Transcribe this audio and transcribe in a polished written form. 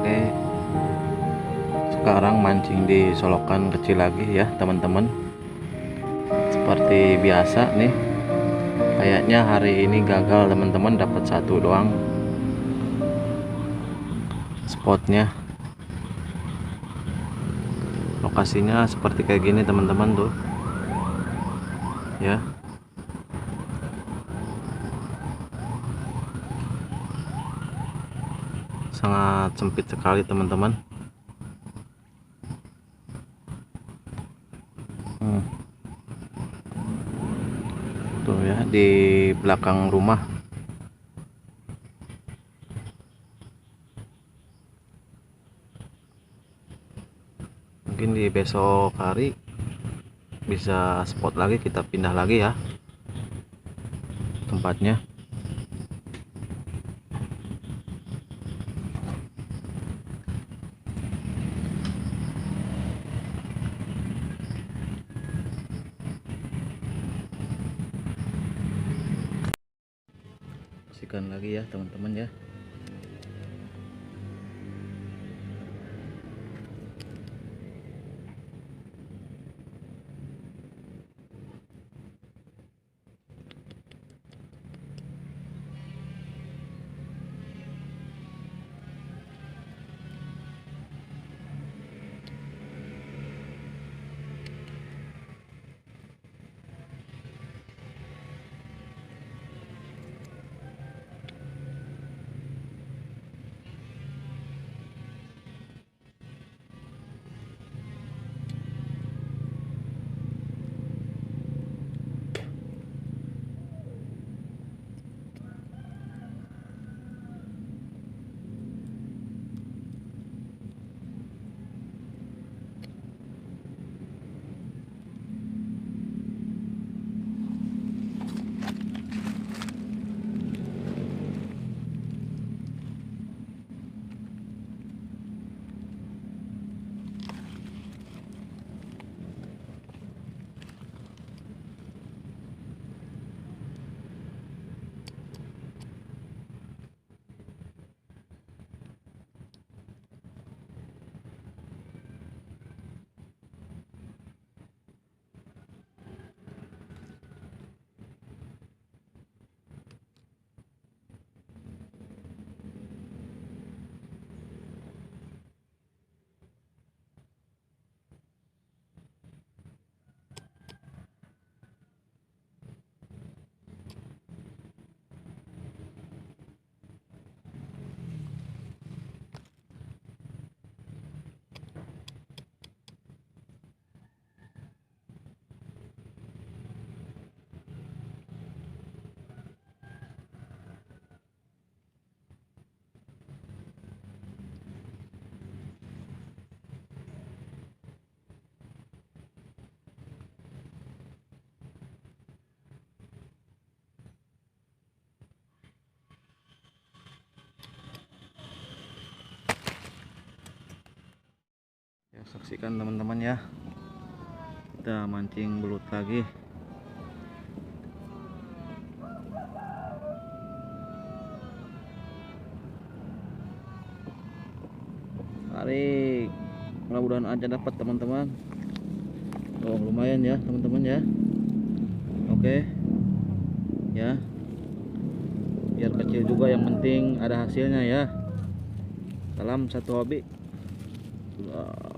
Oke, sekarang mancing di solokan kecil lagi ya teman-teman. Seperti biasa nih, kayaknya hari ini gagal teman-teman, dapat satu doang spotnya. Lokasinya seperti kayak gini teman-teman tuh ya. Sangat sempit sekali teman-teman. Tuh ya, di belakang rumah. Mungkin di besok hari bisa spot lagi, kita pindah lagi ya tempatnya. Saksikan lagi ya teman-teman ya. Ya, saksikan teman-teman ya, kita mancing belut lagi. Tarik, mudah-mudahan aja dapat teman-teman. Oh, lumayan ya teman-teman ya. Oke ya, biar kecil juga yang penting ada hasilnya ya. Salam satu hobi. Wah.